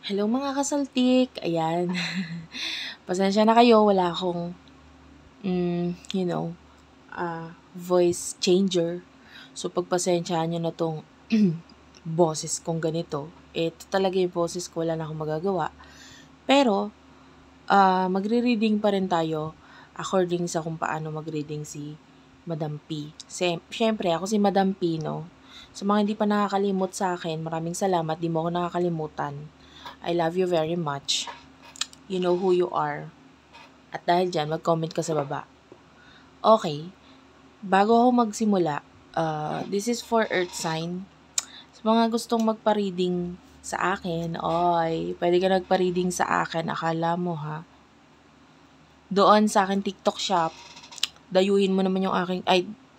Hello mga kasaltik, ayan. Pasensya na kayo, wala akong, you know, voice changer. So, pagpasensyaan nyo na tong boses kong ganito. Ito talaga yung boses ko, wala na akong magagawa. Pero, magre-reading pa rin tayo according sa kung paano mag-reading si Madam P. Siyempre, ako si Madam P, no? Sa mga hindi pa nakakalimot sa akin, maraming salamat, di mo ako nakakalimutan. I love you very much. You know who you are. At dahil dyan, mag-comment ka sa baba. Okay, bago ako magsimula, this is for Earth sign. Sa mga gustong magpa-reading sa akin, pwede ka nagpa-reading sa akin, akala mo ha. Doon sa akin TikTok shop, dayuhin mo naman yung aking,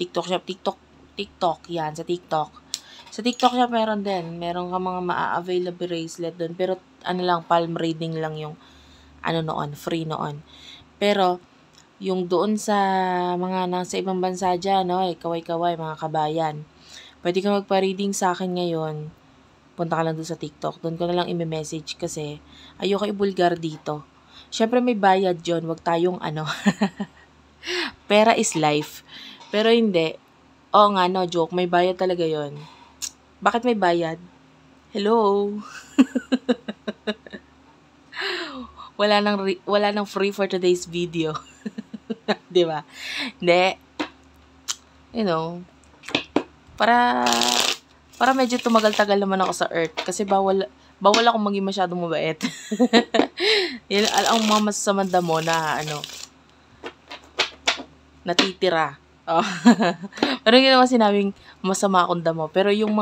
TikTok shop, TikTok, yan, sa TikTok. Sa TikTok shop meron din, meron ka mga ma-available bracelet doon, pero palm reading lang yung, free noon. Pero, yung doon sa mga nasa ibang bansa dyan, kaway-kaway, mga kabayan, pwede ka magpa-reading sa akin ngayon, punta ka lang doon sa TikTok, doon ko na lang i-message kasi ayoko ibulgar dito. Syempre may bayad yun, wag tayong pera is life. Pero hindi, no joke, may bayad talaga yon. Bakit may bayad? Hello? wala nang free for today's video. 'Di ba? Hindi. Para medyo tumagal-tagal naman ako sa Earth kasi bawal akong maging masyadong mabait. Yan ang mga masasamang damo na natitira. Pero hindi naman sinabing masama akong damo. Pero yung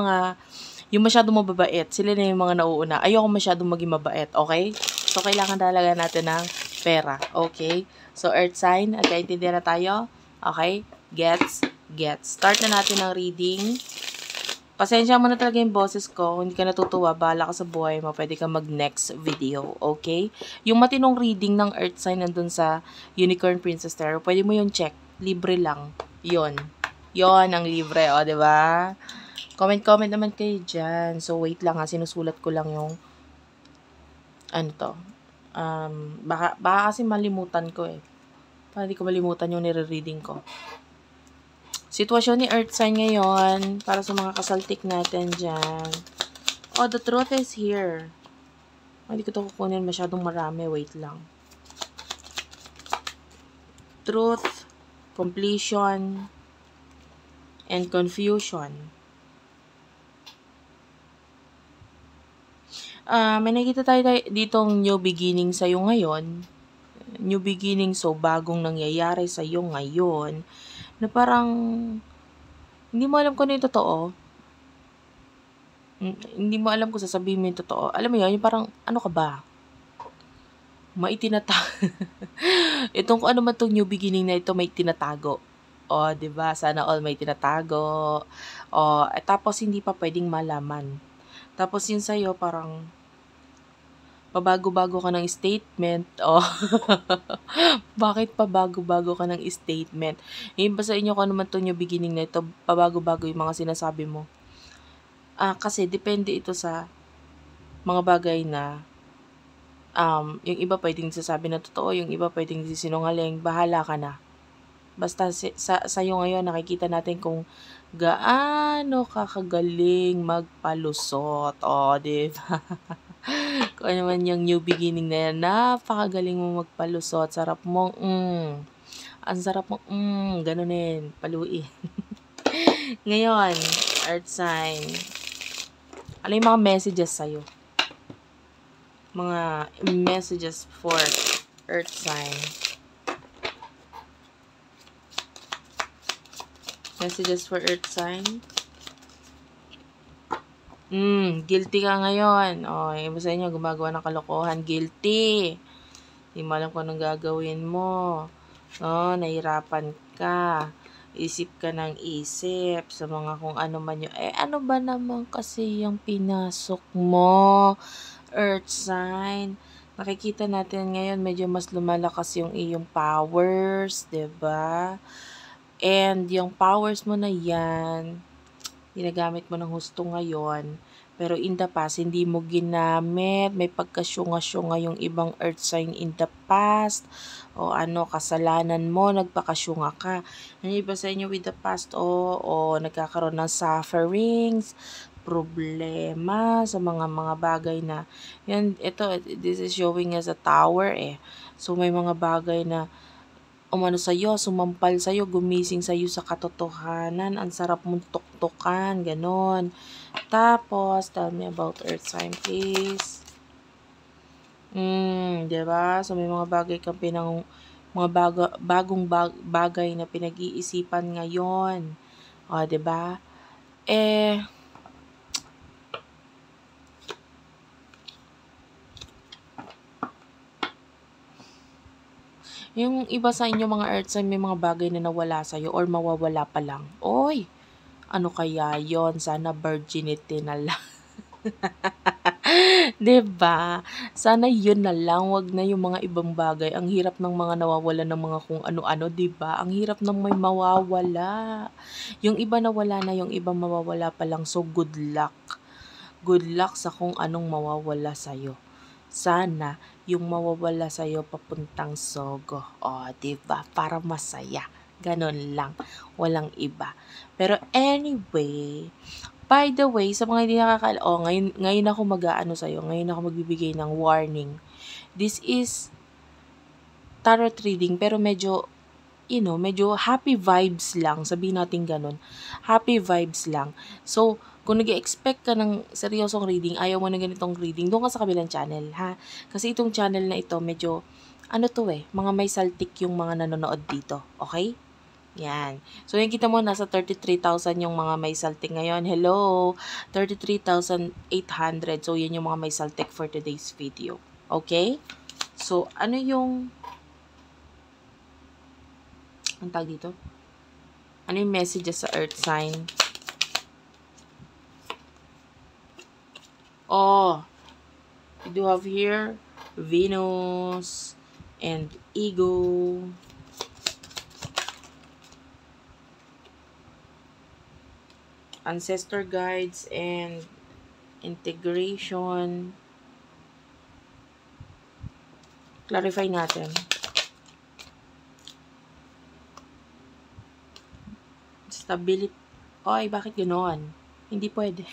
masyadong mababait, sila na yung mga nauuna. Ayoko masyadong maging mabait, okay? So, kailangan talaga natin ng pera, okay? So, Earth sign, nagkaintindihan na tayo? Okay? Gets. Start na natin ang reading. Pasensya mo na talaga yung boses ko. Kung hindi ka natutuwa, bahala ka sa buhay mo. Pwede ka mag-next video, okay? Yung matinong reading ng Earth sign nandun sa Unicorn Princess Tarot, pwede mo yung check. Libre lang. Yon ang libre, diba? Comment naman kayo dyan. So, wait lang ha. Sinusulat ko lang yung baka kasi malimutan ko eh. Para di ko malimutan yung nire-reading ko. Sitwasyon ni Earth sign ngayon para sa mga kasaltik natin dyan. The truth is here. Hindi ko ito kukunin masyadong marami. Wait lang. Truth, completion, and confusion. May nakita tayo ditong new beginning sa'yo ngayon. New beginning, so bagong nangyayari sa'yo ngayon. Na parang, hindi mo alam kung ano yung totoo. Hindi mo alam kung sasabihin mo yung totoo. Alam mo yun, yung parang, ano ka ba? Itong kung ano man itong new beginning na ito, may tinatago. Diba? Sana all may tinatago. Tapos hindi pa pwedeng malaman. Tapos yun sa'yo, parang, pabago-bago ka ng statement. Bakit pabago-bago ka ng statement? Yung ba sa inyo kung ano man itong new beginning na ito, pabago-bago yung mga sinasabi mo. Kasi depende ito sa mga bagay na yung iba pwedeng sasabi na totoo, yung iba pwedeng sinungaling, bahala ka na. Basta sa'yo ngayon, nakikita natin kung gaano kakagaling magpalusot. Diba? Kung ano man yung new beginning na yan, napakagaling mo magpalusot. Sarap mong, ang sarap mong, ganunin, paluin. Ngayon, Earth sign. Ano yung mga messages sa'yo? Mga messages for Earth sign. Messages for Earth sign. Guilty ka ngayon. Iba sa inyo, gumagawa ng kalokohan. Guilty. Hindi mo alam kung anong gagawin mo. Nahirapan ka. Isip ka ng isip sa mga kung ano man yung, ano ba naman kasi yung pinasok mo? Earth sign. Nakikita natin ngayon, medyo mas lumalakas yung iyong powers, 'di ba? And yung powers mo na yan, ginagamit mo ng husto ngayon, Pero in the past, hindi mo ginamit, may pagkasyunga-syunga yung ibang earth sign in the past, o ano, kasalanan mo, nagpakasyunga ka. Yung iba sa inyo with the past, o nagkakaroon ng sufferings, problema sa mga bagay na, yan, this is showing as a tower eh. So, may mga bagay na, umano sa'yo, sumampal sa'yo, gumising sa'yo sa katotohanan, ang sarap mong tuktukan, ganon. Tapos, tell me about earth sign, please. Diba? So, may mga bagay kang bagong bagay na pinag-iisipan ngayon. O, diba? Yung iba sa inyo mga earth sign, may mga bagay na nawala sa'yo or mawawala pa lang. Oy, ano kaya yon? Sana virginity na lang. Diba? Sana yun na lang, wag na yung mga ibang bagay. Ang hirap ng mga nawawala ng mga kung ano-ano, diba? Ang hirap ng may mawawala. Yung iba nawala na, yung iba mawawala pa lang. So, good luck. Good luck sa kung anong mawawala sa'yo. Sana yung mawawala sa'yo papuntang Sogo. O, diba? Para masaya. Ganon lang. Walang iba. Pero anyway, by the way, sa mga hindi ngayon ako mag-aano sa'yo. Ngayon ako magbibigay ng warning. This is tarot reading, pero medyo, medyo happy vibes lang. Sabihin natin ganun. Happy vibes lang. So, kung nag-expect ka ng seryosong reading, ayaw mo na ganitong reading, doon ka sa kabilang channel, ha? Kasi itong channel na ito, medyo, mga may saltik yung mga nanonood dito. Okay? Yan. So, yung kita mo, nasa 33,000 yung mga may saltik ngayon. Hello! 33,800. So, yan yung mga may saltik for today's video. Okay? So, ano yung tawag dito? Ano yung messages sa earth sign? We do have here Venus and ego. Ancestor guides and integration. Clarify natin. Stability. Oy, bakit ganoon? Hindi pwede.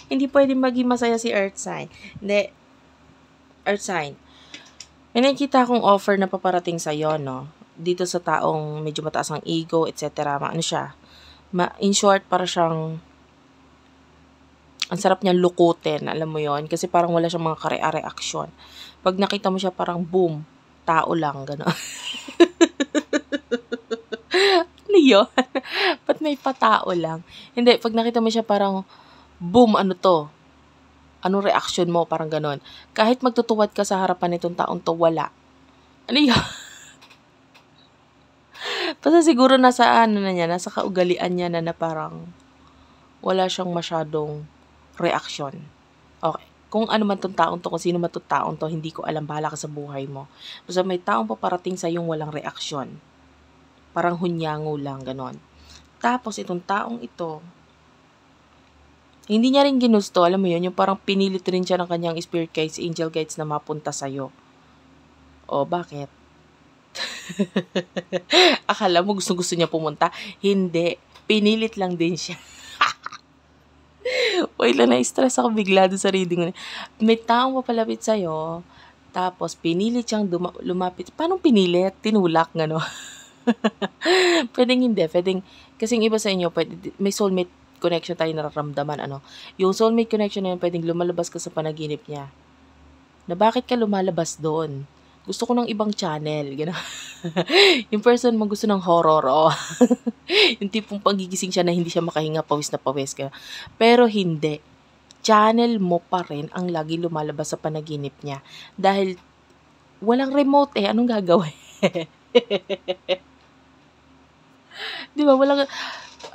Hindi pwede maging masaya si earth sign. Hindi. Earth sign. May nakikita akong offer na paparating sa'yo, no? Dito sa taong medyo mataas ang ego, etc. Ano siya? In short, para siyang ang sarap niyang lukutin, alam mo yon, kasi parang wala siyang mga reaksyon. Pag nakita mo siya, parang boom, tao lang, gano'n. Ano yun? Ba't may patao lang? Hindi, pag nakita mo siya, parang boom, ano to? Anong reaction mo? Parang gano'n. Kahit magtutuwad ka sa harapan nitong taong to, wala. Ano yun? Basta siguro nasa nasa kaugalian niya na parang wala siyang masyadong reaksyon. Okay. Kung ano man tong taong to, kung sino man tong taong to, hindi ko alam, bahala ka sa buhay mo. Basta may taong paparating sa yung walang reaksyon. Parang hunyango lang, ganon. Tapos itong taong ito, hindi niya rin ginusto, alam mo yun, yung parang pinilit rin siya ng kanyang spirit guides, angel guides na mapunta sa'yo. O, bakit? Akala mo gusto niya pumunta? Hindi. Pinilit lang din siya. Wait lang, na-stress ako bigla doon sa reading. May taong papalapit sa'yo, tapos pinilit siyang lumapit. Paano pinilit? Tinulak, gano? Pwedeng hindi. Pwedeng, kasing iba sa inyo, may soulmate connection tayo nararamdaman. Yung soulmate connection na yun, pwedeng lumalabas ka sa panaginip niya. Na bakit ka lumalabas doon? Gusto ko ng ibang channel. Gano? Yung person mo gusto ng horror. Yung tipong pagigising siya na hindi siya makahinga, pawis na pawis ka. Pero hindi. Channel mo pa rin ang lagi lumalabas sa panaginip niya. Dahil walang remote eh. Anong gagawin? Di ba?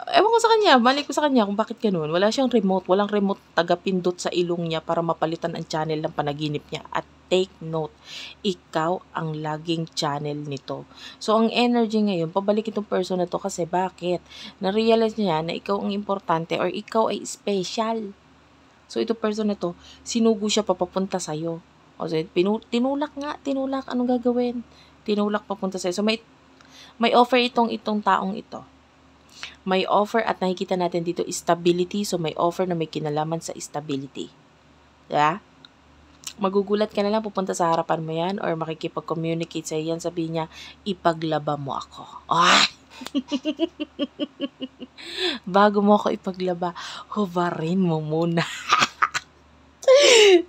Ewan ko sa kanya, mali ko sa kanya kung bakit gano'n. Wala siyang remote, walang remote tagapindot sa ilong niya para mapalitan ang channel ng panaginip niya. At take note, ikaw ang laging channel nito. So, ang energy ngayon, pabalik itong person na to kasi bakit? Na-realize niya na ikaw ang importante or ikaw ay special. So, itong person na to, sinugo siya papapunta sa'yo. O, so, tinulak nga, tinulak. Anong gagawin? Tinulak papunta sa'yo. So, may offer itong taong ito. May offer at nakikita natin dito stability. So, may offer na may kinalaman sa stability. Diba? Magugulat ka na lang, pupunta sa harapan mo yan or makikipag-communicate sa yan, sabihin niya, ipaglaba mo ako. Ah! Bago mo ako ipaglaba, hubarin mo muna.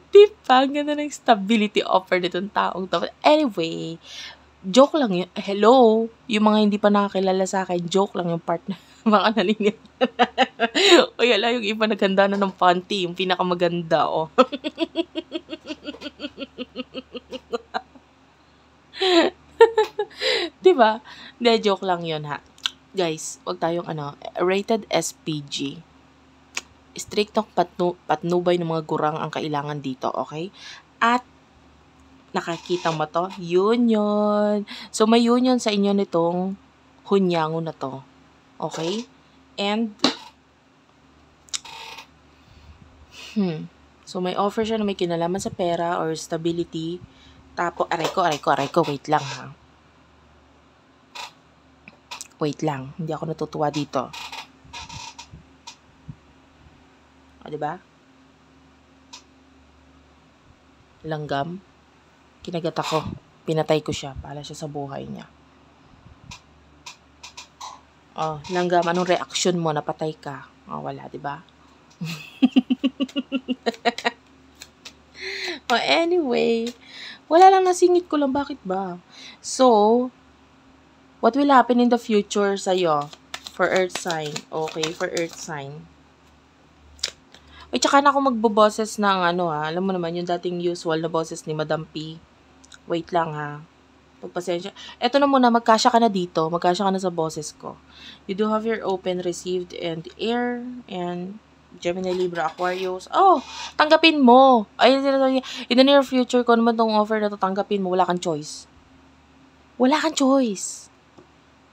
Diba? Ang ganda ng stability offer nitong taong to. Anyway, joke lang yun. Hello? Yung mga hindi pa nakakilala sa akin, joke lang yung partner. Baka nalingit. O yala, yung iba naganda na ng panty, yung pinakamaganda, oh. Diba? Hindi, joke lang yun, ha. Guys, wag tayong rated SPG. Striktong patnubay ng mga gurang ang kailangan dito, okay? At nakakita mo to? Union. So, may union sa inyo nitong hunyango na to. Okay? And, so, may offer siya na may kinalaman sa pera or stability. Tapos, aray ko, wait lang, ha? Wait lang, hindi ako natutuwa dito. O, diba? Langgam. Kinagat ako. Pinatay ko siya para siya sa buhay niya. Oh, langgam, anong reaction mo? Napatay ka. Oh, wala, diba? Oh, anyway, wala lang, nasingit ko lang. Bakit ba? So, what will happen in the future sa'yo? For earth sign. Okay, for earth sign. Ay, tsaka na ako magboboses ng alam mo naman, yung dating usual na boses ni Madam P. Wait lang, ha. Pagpasensya. Eto na muna, magkasya ka na dito. Magkasya ka na sa boses ko. You do have your open, received, and air, and Gemini, Libra, Aquarius. Oh, tanggapin mo. Ayun, in the near future, kung naman tong offer na to, tanggapin mo. Wala kang choice. Wala kang choice.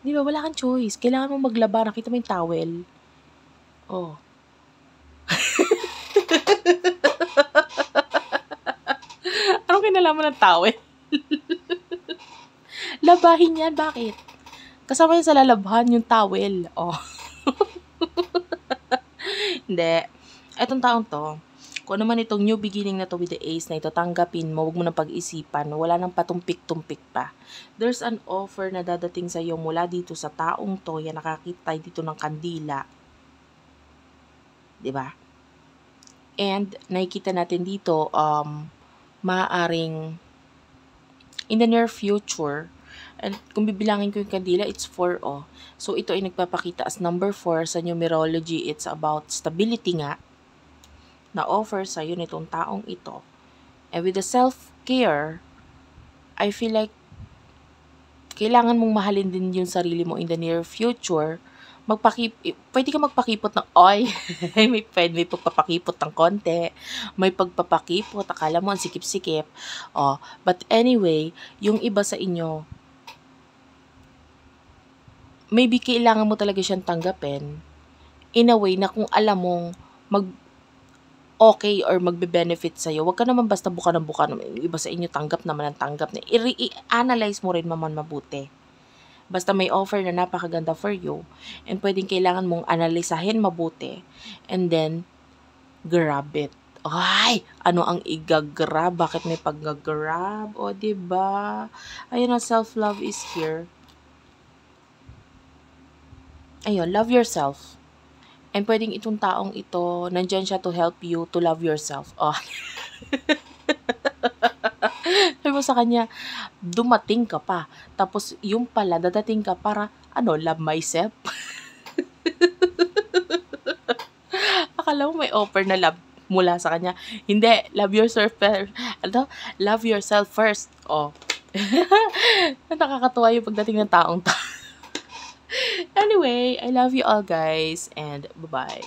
Di ba? Wala kang choice. Kailangan mo maglaba. Nakita mo yung towel. Oh. Anong kinalaman ng towel? Labahin yan. Bakit? Kasama yan sa lalabhan yung towel. Oh. Hindi. Etong taong to, kung ano man itong new beginning na to with the ace na ito, tanggapin mo, huwag mo nang pag-isipan, wala nang patumpik-tumpik pa. There's an offer na dadating sa iyo mula dito sa taong to, yan nakakita dito ng kandila. Diba? And nakikita natin dito, maaaring in the near future, and kung bibilangin ko yung kandila, it's 4, oh. So, ito ay nagpapakita as number 4 sa numerology. It's about stability nga, na offer sa iyo nitong taong ito. And with the self-care, I feel like kailangan mong mahalin din yung sarili mo in the near future. Pwede ka magpakipot ng may pagpapakipot ng konti, may pagpapakipot, akala mo ang sikip-sikip. Oh, but anyway, yung iba sa inyo, maybe kailangan mo talaga siyang tanggapin in a way na kung alam mong okay or magbe-benefit sa'yo, wag ka naman basta buka ng buka. Iba sa inyo, tanggap naman ang tanggap. I-analyze mo rin naman mabuti. Basta may offer na napakaganda for you, and pwedeng kailangan mong analisahin mabuti, and then, grab it. Ay! Ano ang igagrab? Bakit may pag-grab? O, diba? Ayun, self-love is here. Ayun, love yourself. And pwedeng itong taong ito, nandyan siya to help you to love yourself. Oh. Sabi mo sa kanya, dumating ka pa. Tapos, yung pala, dadating ka para, love myself. Akala mo may offer na love mula sa kanya. Hindi, love yourself first. Love yourself first. Oh. Nakakatuwa yung pagdating ng taong to. Anyway, I love you all guys and bye-bye.